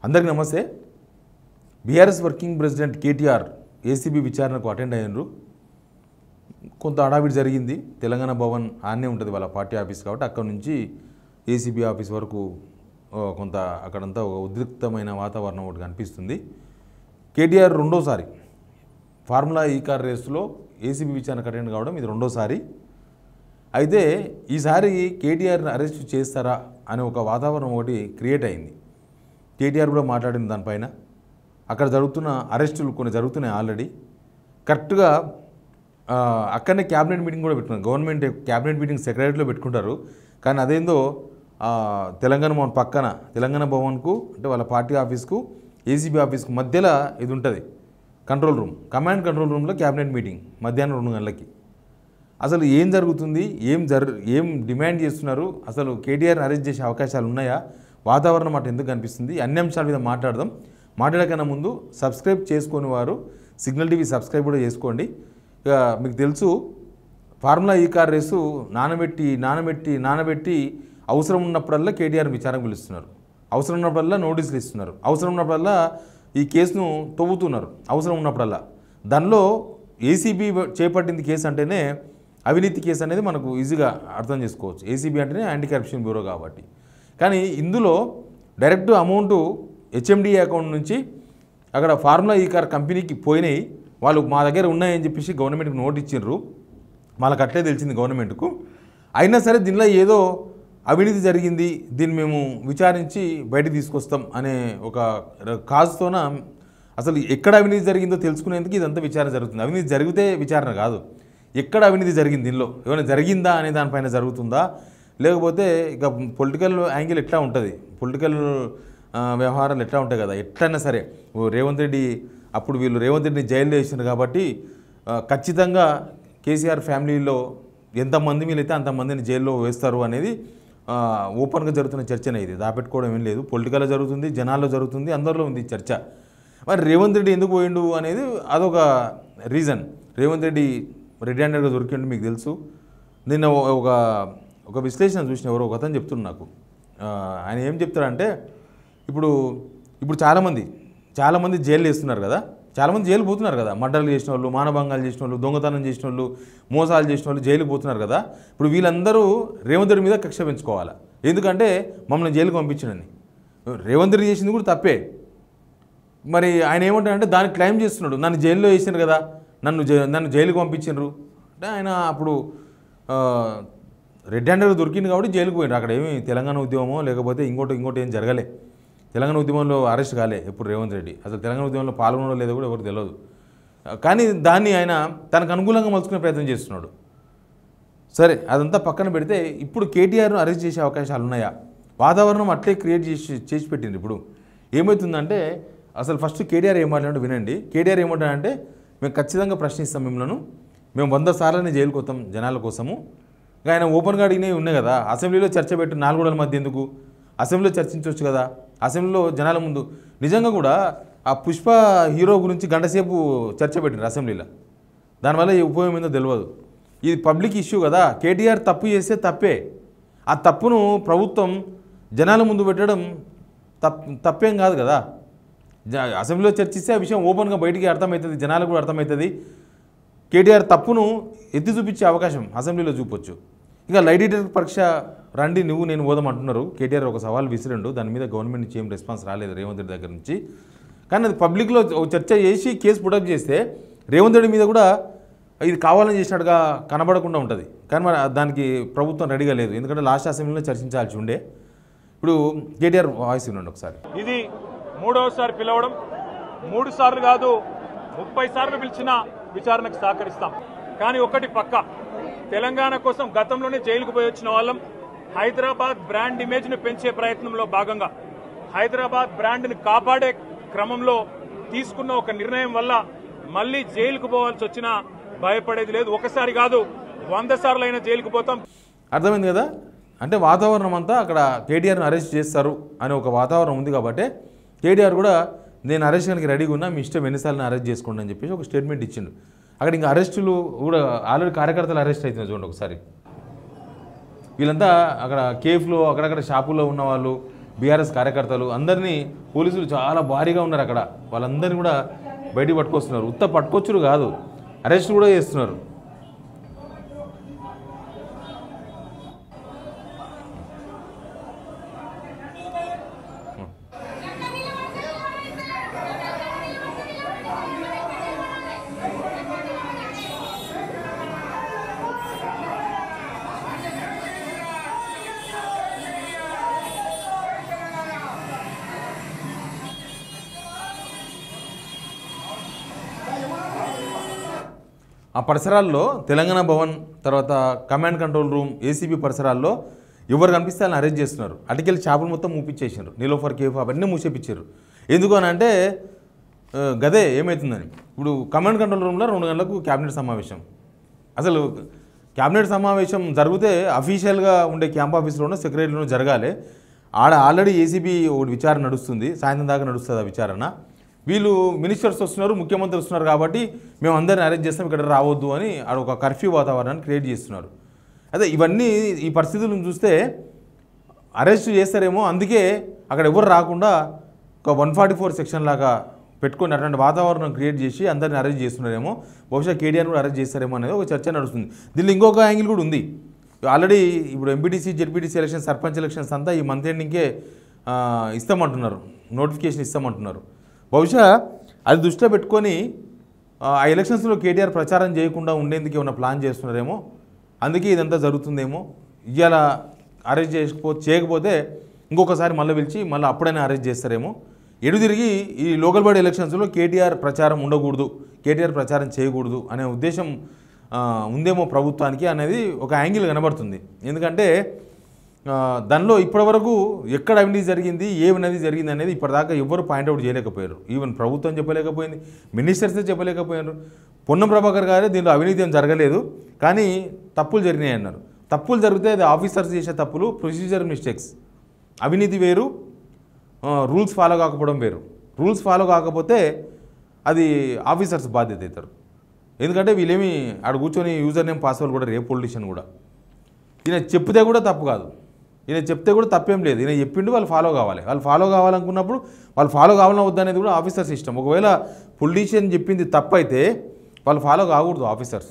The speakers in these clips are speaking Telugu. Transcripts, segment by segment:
అందరికీ నమస్తే. BRS working president KTR ACB విచారణకు అటెండ్ అయ్యారు. కొంత హడావిడి జరిగింది. తెలంగాణ భవన్ ఆనే ఉంటుంది వాళ్ళ పార్టీ ఆఫీస్ కాబట్టి అక్కడ నుంచి ఏసీబీ ఆఫీస్ వరకు కొంత అక్కడంతా ఒక ఉద్రిక్తమైన వాతావరణం ఒకటి కనిపిస్తుంది. కేటీఆర్ రెండోసారి ఫార్ములా ఈ కార్ రేసులో ఏసీబీ విచారణకు అటెండ్ కావడం ఇది రెండోసారి. అయితే ఈసారి కేటీఆర్ని అరెస్ట్ చేస్తారా అనే ఒక వాతావరణం ఒకటి క్రియేట్ అయింది. కేటీఆర్ కూడా మాట్లాడింది దానిపైన. అక్కడ జరుగుతున్న అరెస్టులు కొన్ని జరుగుతున్నాయి ఆల్రెడీ. కరెక్ట్గా అక్కడనే క్యాబినెట్ మీటింగ్ కూడా పెట్టుకున్నారు. గవర్నమెంట్ క్యాబినెట్ మీటింగ్ సెక్రటరీలో పెట్టుకుంటారు. కానీ అదేందో తెలంగాణ భవన్ పక్కన తెలంగాణ భవన్కు అంటే వాళ్ళ పార్టీ ఆఫీస్కు ఏసీబీ ఆఫీస్కు మధ్యలో ఇది ఉంటుంది కంట్రోల్ రూమ్, కమాండ్ కంట్రోల్ రూమ్లో క్యాబినెట్ మీటింగ్ మధ్యాహ్నం 2 గంటలకి. అసలు ఏం జరుగుతుంది, ఏం డిమాండ్ చేస్తున్నారు, అసలు కేటీఆర్ని అరెస్ట్ చేసే అవకాశాలు ఉన్నాయా, వాతావరణం అటు ఎందుకు కనిపిస్తుంది, అన్ని అంశాల మీద మాట్లాడదాం. మాట్లాడకన్నా ముందు సబ్స్క్రైబ్ చేసుకుని వారు సిగ్నల్ టీవీ సబ్స్క్రైబ్ కూడా చేసుకోండి. ఇక మీకు తెలుసు ఫార్ములా ఈ కార్ రేసు నానబెట్టి అవసరం ఉన్నప్పుడల్లా కేటీఆర్ విచారణకు పిలుస్తున్నారు. అవసరం ఉన్నప్పుడల్లా నోటీసులు ఇస్తున్నారు. అవసరం ఉన్నప్పుడల్లా ఈ కేసును తవ్వుతున్నారు. అవసరం ఉన్నప్పుడల్లా దానిలో ఏసీబీ చేపట్టింది కేసు అంటేనే అవినీతి కేసు అనేది మనకు ఈజీగా అర్థం చేసుకోవచ్చు. ఏసీబీ అంటేనే యాంటీ కరప్షన్ బ్యూరో కాబట్టి. కానీ ఇందులో డైరెక్ట్ అమౌంట్ హెచ్ఎండిఏ అకౌంట్ నుంచి అక్కడ ఫార్ములా ఈ కార్ కంపెనీకి పోయినాయి. వాళ్ళు మా దగ్గర ఉన్నాయని చెప్పేసి గవర్నమెంట్కి నోట్ ఇచ్చిండ్రు. వాళ్ళకి అట్లే తెలిసింది గవర్నమెంట్కు. అయినా సరే దీనిలో ఏదో అవినీతి జరిగింది, దీన్ని మేము విచారించి బయట తీసుకొస్తాం అనే ఒక కాజుతోన అసలు ఎక్కడ అవినీతి జరిగిందో తెలుసుకునేందుకు ఇదంతా విచారణ జరుగుతుంది. అవినీతి జరిగితే విచారణ కాదు, ఎక్కడ అవినీతి జరిగింది, దీనిలో ఏమైనా జరిగిందా అనే దానిపైన జరుగుతుందా, లేకపోతే ఇక పొలిటికల్ యాంగిల్ ఎట్లా ఉంటుంది, పొలిటికల్ వ్యవహారాలు ఎట్లా ఉంటాయి కదా. ఎట్లయినా సరే రేవంత్ రెడ్డి అప్పుడు వీళ్ళు రేవంత్ రెడ్డిని జైల్లో వేసినారు కాబట్టి ఖచ్చితంగా కేసీఆర్ ఫ్యామిలీలో ఎంతమంది వీలైతే అంతమందిని జైల్లో వేస్తారు అనేది ఓపెన్గా జరుగుతున్న చర్చనే. ఇది దాపెట్టుకోవడం ఏం లేదు. పొలిటికల్లో జరుగుతుంది, జనాల్లో జరుగుతుంది, అందరిలో ఉంది చర్చ. మరి రేవంత్ రెడ్డి ఎందుకు పోయిండు అనేది అదొక రీజన్. రేవంత్ రెడ్డి రెడ్ హ్యాండెడ్గా దొరికిండు మీకు తెలుసు. నిన్న ఒక విశ్లేషణ చూసిన ఎవరో ఒక అతను చెప్తున్నాడు నాకు. ఆయన ఏం చెప్తాడంటే ఇప్పుడు చాలామంది జైలు వేస్తున్నారు కదా, చాలామంది జైలు పోతున్నారు కదా. మర్డర్లు చేసిన వాళ్ళు, మానభంగాలు చేసిన వాళ్ళు, దొంగతనం చేసిన వాళ్ళు, మోసాలు చేసిన వాళ్ళు జైలుకి పోతున్నారు కదా. ఇప్పుడు వీళ్ళందరూ రేవంత్ రెడ్డి మీద కక్ష పెంచుకోవాలి. ఎందుకంటే మమ్మల్ని జైలుకి పంపించడని. రేవంత్ రెడ్డి చేసింది కూడా తప్పే. మరి ఆయన ఏమంటాడంటే దాన్ని క్లెయిమ్ చేస్తున్నాడు, నన్ను జైల్లో వేసినారు కదా, నన్ను జైలుకి పంపించినారు అంటే. ఆయన అప్పుడు రెడ్ హ్యాండెడ్ దొరికింది కాబట్టి జైలుకి పోయినారు. అక్కడ ఏమి తెలంగాణ ఉద్యమమో లేకపోతే ఇంకోటి ఏం జరగలే. తెలంగాణ ఉద్యమంలో అరెస్ట్ కాలే ఎప్పుడు రేవంత్ రెడ్డి. అసలు తెలంగాణ ఉద్యమంలో పాల్గొనడం లేదో కూడా ఎవరికి తెలియదు. కానీ దాన్ని ఆయన తనకు అనుకూలంగా మలుచుకునే ప్రయత్నం చేస్తున్నాడు. సరే అదంతా పక్కన పెడితే ఇప్పుడు కేటీఆర్ను అరెస్ట్ చేసే అవకాశాలు ఉన్నాయా? వాతావరణం అట్లే క్రియేట్ చేసి పెట్టింది. ఇప్పుడు ఏమవుతుందంటే అసలు ఫస్ట్ కేటీఆర్ ఏం మాట్లాడాడో వినండి. కేటీఆర్ ఏమంటాడంటే మేము ఖచ్చితంగా ప్రశ్నిస్తాం మిమ్మల్ని, మేము 100 సార్లని జైలుకి వస్తాం జనాల కోసము. ఆయన ఓపెన్గా అడిగినవి ఉన్నాయి కదా, అసెంబ్లీలో చర్చ పెట్టి 4 గోడల మధ్య ఎందుకు, అసెంబ్లీలో చర్చించవచ్చు కదా, అసెంబ్లీలో జనాల ముందు. నిజంగా కూడా ఆ పుష్ప హీరో గురించి గంటసేపు చర్చ పెట్టినారు అసెంబ్లీలో. దానివల్ల ఈ ఉపయోగం ఏందో తెలియదు. ఇది పబ్లిక్ ఇష్యూ కదా. కేటీఆర్ తప్పు చేస్తే తప్పే. ఆ తప్పును ప్రభుత్వం జనాల ముందు పెట్టడం తప్పేం కాదు కదా. అసెంబ్లీలో చర్చిస్తే ఆ విషయం ఓపెన్గా బయటికి అర్థమవుతుంది, జనాలకు కూడా అర్థమవుతుంది. కేటీఆర్ తప్పును ఎత్తి చూపించే అవకాశం అసెంబ్లీలో చూపొచ్చు. ఇక లై డిటెక్టర్ పరీక్ష రండి నేను పోదాం అంటున్నారు. కేటీఆర్ ఒక సవాల్ విసిరిండు. దాని మీద గవర్నమెంట్ నుంచి ఏం రెస్పాన్స్ రాలేదు రేవంత్ రెడ్డి దగ్గర నుంచి. కానీ అది పబ్లిక్లో చర్చ చేసి కేసు పుటప్ చేస్తే రేవంత్ రెడ్డి మీద కూడా ఇది కావాలని చేసినట్టుగా కనబడకుండా ఉంటుంది. కానీ మరి దానికి ప్రభుత్వం రెడీగా లేదు. ఎందుకంటే లాస్ట్ అసెంబ్లీలో చర్చించాల్సి ఉండే. ఇప్పుడు కేటీఆర్ వాయిస్ వినండి ఒకసారి. ఇది 3వసారి పిలవడం, 3 సార్లు కాదు 30 సార్లు పిలిచిన విచారణకు సహకరిస్తాం. కానీ ఒకటి పక్క, తెలంగాణ కోసం గతంలోనే జైలుకు పోయి వచ్చిన వాళ్ళం. హైదరాబాద్ బ్రాండ్ ఇమేజ్ ను పెంచే ప్రయత్నంలో భాగంగా హైదరాబాద్ బ్రాండ్ ని కాపాడే క్రమంలో తీసుకున్న ఒక నిర్ణయం వల్ల మళ్లీ జైలుకు పోవాల్సి వచ్చినా భయపడేది లేదు. ఒకసారి కాదు 100 సార్లు అయినా జైలుకు పోతాం. అర్థమైంది కదా. అంటే వాతావరణం అంతా అక్కడ కేటీఆర్ని అరెస్ట్ చేస్తారు అనే ఒక వాతావరణం ఉంది కాబట్టి కేటీఆర్ కూడా నేను అరెస్ట్ చేయడానికి రెడీగా ఉన్నా, మీ ఇష్టం ఎన్నిసార్లు అరెస్ట్ చేసుకోండి అని చెప్పేసి ఒక స్టేట్మెంట్ ఇచ్చిండు. అక్కడ ఇంకా అరెస్టులు కూడా ఆల్రెడీ కార్యకర్తలు అరెస్ట్ అవుతున్నారు చూడండి ఒకసారి. వీళ్ళంతా అక్కడ కేఫ్లో అక్కడక్కడ షాపుల్లో ఉన్న వాళ్ళు, బీఆర్ఎస్ కార్యకర్తలు అందరినీ పోలీసులు చాలా భారీగా ఉన్నారు అక్కడ. వాళ్ళందరినీ కూడా బయటికి పట్టుకొస్తున్నారు. ఉత్త పట్టుకొచ్చురు కాదు, అరెస్ట్ కూడా చేస్తున్నారు. ఆ పరిసరాల్లో తెలంగాణ భవన్, తర్వాత కమాండ్ కంట్రోల్ రూమ్, ఏసీబీ పరిసరాల్లో ఎవరు కనిపిస్తే వాళ్ళని అరెస్ట్ చేస్తున్నారు. అటుకెళ్ళి చేపలు మొత్తం మూపించేసారు. నీలోఫర్ కేఫ్ అవన్నీ మూసేపించారు. ఎందుకు అని అంటే గదే ఏమవుతుందని. ఇప్పుడు కమాండ్ కంట్రోల్ రూమ్లో 2 గంటలకు క్యాబినెట్ సమావేశం. అసలు క్యాబినెట్ సమావేశం జరిగితే అఫీషియల్గా ఉండే క్యాంప్ ఆఫీస్లోనో సెక్రటరీలోనో జరగాలి. ఆడ ఆల్రెడీ ఏసీబీ ఒకటి విచారణ నడుస్తుంది, సాయంత్రం దాకా నడుస్తుంది ఆ విచారణ. వీళ్ళు మినిస్టర్స్ వస్తున్నారు, ముఖ్యమంత్రి వస్తున్నారు కాబట్టి మేము అందరిని అరెస్ట్ చేస్తాం, ఇక్కడ రావద్దు అని ఆడ ఒక కర్ఫ్యూ వాతావరణాన్ని క్రియేట్ చేస్తున్నారు. అదే ఇవన్నీ ఈ పరిస్థితులను చూస్తే అరెస్ట్ చేస్తారేమో, అందుకే అక్కడ ఎవరు రాకుండా ఒక 144 సెక్షన్ లాగా పెట్టుకొని అటువంటి వాతావరణం క్రియేట్ చేసి అందరిని అరెస్ట్ చేస్తున్నారేమో. బహుశా కేటీఆర్ కూడా అరెస్ట్ చేస్తారేమో అనేది ఒక చర్చ నడుస్తుంది. దీనిలో ఇంకొక యాంగిల్ కూడా ఉంది. ఆల్రెడీ ఇప్పుడు MPTC, ZPTC elections, sarpanch elections అంతా ఈ మంత్ ఎండింగ్కే ఇస్తామంటున్నారు, నోటిఫికేషన్ ఇస్తామంటున్నారు. బహుశా అది దృష్టిలో పెట్టుకొని ఆ ఎలక్షన్స్లో కేటీఆర్ ప్రచారం చేయకుండా ఉండేందుకు ఏమైనా ప్లాన్ చేస్తున్నారేమో, అందుకే ఇదంతా జరుగుతుందేమో. ఇవాళ అరెస్ట్ చేయకపోతే ఇంకొకసారి మళ్ళీ పిలిచి మళ్ళీ అప్పుడైనా అరెస్ట్ చేస్తారేమో. ఎడు తిరిగి ఈ లోకల్ బాడీ ఎలక్షన్స్లో కేటీఆర్ ప్రచారం ఉండకూడదు, కేటీఆర్ ప్రచారం చేయకూడదు అనే ఉద్దేశం ఉందేమో ప్రభుత్వానికి అనేది ఒక యాంగిల్ కనబడుతుంది. ఎందుకంటే దానిలో ఇప్పటివరకు ఎక్కడ అవినీతి జరిగింది, ఏమనేది జరిగింది అనేది ఇప్పటిదాకా ఎవరు పాయింట్అవుట్ చేయలేకపోయారు. ఈవెన్ ప్రభుత్వం చెప్పలేకపోయింది, మినిస్టర్సే చెప్పలేకపోయారు. పొన్నం ప్రభాకర్ గారే దీనిలో అవినీతి ఏం జరగలేదు కానీ తప్పులు జరిగినాయి అన్నారు. తప్పులు జరిగితే అది ఆఫీసర్స్ చేసే తప్పులు, ప్రొసీజర్ మిస్టేక్స్. అవినీతి వేరు, రూల్స్ ఫాలో కాకపోవడం వేరు. రూల్స్ ఫాలో కాకపోతే అది ఆఫీసర్స్ బాధ్యత అవుతారు. ఎందుకంటే వీళ్ళేమి ఆడ కూర్చొని యూజర్ నేమ్ పాస్వర్డ్ కూడా రేపు పొలిటీషియన్ కూడా ఈయన చెప్తే కూడా తప్పు కాదు, ఈయన చెప్తే కూడా తప్పేం లేదు. ఈయన చెప్పిండు వాళ్ళు ఫాలో కావాలి. వాళ్ళు ఫాలో కావాలనుకున్నప్పుడు వాళ్ళు ఫాలో కావాలన్నా వద్దనేది కూడా ఆఫీసర్స్ ఇష్టం. ఒకవేళ పొలిటీషియన్ చెప్పింది తప్పు అయితే వాళ్ళు ఫాలో కాకూడదు, ఆఫీసర్స్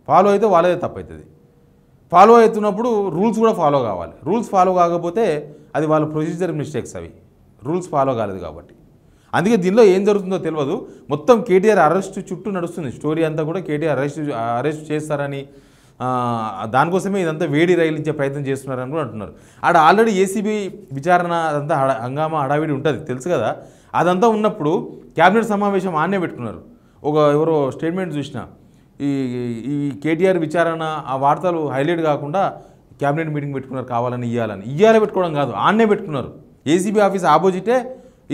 ఫాలో అయితే వాళ్ళదే తప్పు అవుతుంది. ఫాలో అవుతున్నప్పుడు రూల్స్ కూడా ఫాలో కావాలి. రూల్స్ ఫాలో కాకపోతే అది వాళ్ళ ప్రొసీజర్ మిస్టేక్స్, అవి రూల్స్ ఫాలో కాలేదు కాబట్టి. అందుకే దీనిలో ఏం జరుగుతుందో తెలియదు. మొత్తం కేటీఆర్ అరెస్ట్ చుట్టూ నడుస్తుంది స్టోరీ అంతా కూడా. కేటీఆర్ అరెస్ట్ చేస్తారని, దానికోసమే ఇదంతా వేడి రైలించే ప్రయత్నం చేస్తున్నారని కూడా అంటున్నారు. ఆడ ఆల్రెడీ ఏసీబీ విచారణ అదంతా హంగామా హడావిడి ఉంటుంది తెలుసు కదా. అదంతా ఉన్నప్పుడు క్యాబినెట్ సమావేశం ఆన్నే పెట్టుకున్నారు. ఎవరో స్టేట్మెంట్ చూసిన, ఈ కేటీఆర్ విచారణ ఆ వార్తలు హైలైట్ కాకుండా క్యాబినెట్ మీటింగ్ పెట్టుకున్నారు కావాలని. ఇయ్యాలే పెట్టుకోవడం కాదు, ఆన్నే పెట్టుకున్నారు. ఏసీబీ ఆఫీస్ ఆపోజిటే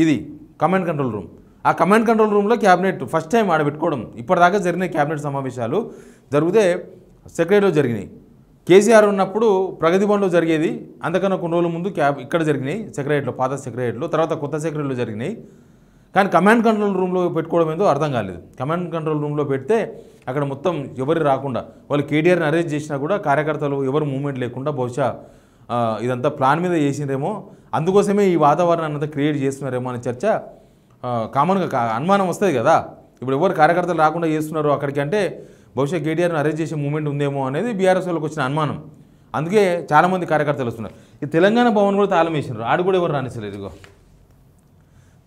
ఇది కమాండ్ కంట్రోల్ రూమ్. ఆ కమాండ్ కంట్రోల్ రూమ్లో క్యాబినెట్ ఫస్ట్ టైం ఆడ పెట్టుకోవడం. ఇప్పటిదాకా జరిగిన క్యాబినెట్ సమావేశాలు జరిగితే సెక్రటరీలో జరిగినాయి. కేసీఆర్ ఉన్నప్పుడు ప్రగతి భవన్లో జరిగేది, అంతకన్నా కొన్ని రోజుల ముందు ఇక్కడ జరిగినాయి సెక్రటరీలో, పాత సెక్రటరీలో, తర్వాత కొత్త సెక్రటరీలో జరిగినాయి. కానీ కమాండ్ కంట్రోల్ రూమ్లో పెట్టుకోవడం ఏందో అర్థం కాలేదు. కమాండ్ కంట్రోల్ రూమ్లో పెడితే అక్కడ మొత్తం ఎవరు రాకుండా, వాళ్ళు కేటీఆర్ని అరెస్ట్ చేసినా కూడా కార్యకర్తలు ఎవరు మూవ్మెంట్ లేకుండా బహుశా ఇదంతా ప్లాన్ మీద చేసినారేమో, అందుకోసమే ఈ వాతావరణాన్ని అంతా క్రియేట్ చేస్తున్నారేమో అనే చర్చ కామన్గా అనుమానం వస్తుంది కదా. ఇప్పుడు ఎవరు కార్యకర్తలు రాకుండా చేస్తున్నారు అక్కడికి అంటే బహుశా కేటీఆర్ని అరెస్ట్ చేసే మూమెంట్ ఉందేమో అనేది బీఆర్ఎస్ వాళ్ళకి వచ్చిన అనుమానం. అందుకే చాలామంది కార్యకర్తలు వస్తున్నారు. ఈ తెలంగాణ భవన్ కూడా తాళం వేసినారు, ఆడు కూడా ఎవరు రానిస్తలేదు. ఇదిగో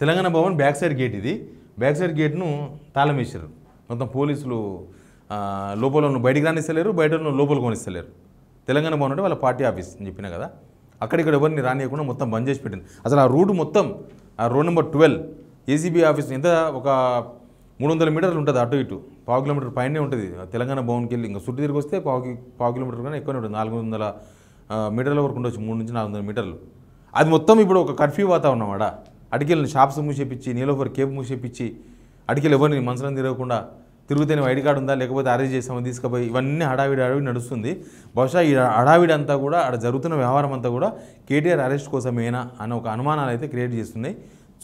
Telangana Bhavan back side gate, ఇది బ్యాక్ సైడ్ గేట్ను తాళం వేసారు. మొత్తం పోలీసులు లోపల బయటికి రానిస్తలేరు, బయట లోపల కొనిస్తలేరు. తెలంగాణ భవన్ అంటే వాళ్ళ పార్టీ ఆఫీస్ అని చెప్పినా కదా, అక్కడిక్కడ ఎవరిని రానియకుండా మొత్తం బంద్ చేసి పెట్టింది. అసలు ఆ రూట్ మొత్తం, ఆ రోడ్ నెంబర్ 12 ఏసీబీ ఆఫీస్ ఎంత ఒక 300 మీటర్లు ఉంటుంది, అటు ఇటు 1/4 కిలోమీటర్ పైనే ఉంటుంది. తెలంగాణ భవన్కి వెళ్ళి ఇంకా చుట్టూ తిరిగి వస్తే 1/4 కిలోమీటర్ కన్నా ఎక్కువనే ఉంటుంది, 400 మీటర్ల వరకు ఉండొచ్చు, 300 నుంచి 400 మీటర్లు. అది మొత్తం ఇప్పుడు ఒక కర్ఫ్యూ వాతావరణం. అడికెళ్ళి షాప్స్ మూసేపించి, నీలోఫర్ కేప్ మూసేపించి, అడికెళ్ళి ఎవరిని మనసులను తిరగకుండా తిరుగుతేనే ఐడి కార్డు ఉందా లేకపోతే అరెస్ట్ చేసామని తీసుకుపోయి ఇవన్నీ హడావిడి నడుస్తుంది. బహుశా ఈ హడావిడి అంతా కూడా అక్కడ జరుగుతున్న వ్యవహారం అంతా కూడా కేటీఆర్ అరెస్ట్ కోసమేనా అనే ఒక అనుమానాలు అయితే క్రియేట్ చేస్తున్నాయి.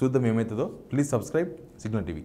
చూద్దాం ఏమవుతుందో. Please subscribe signal TV.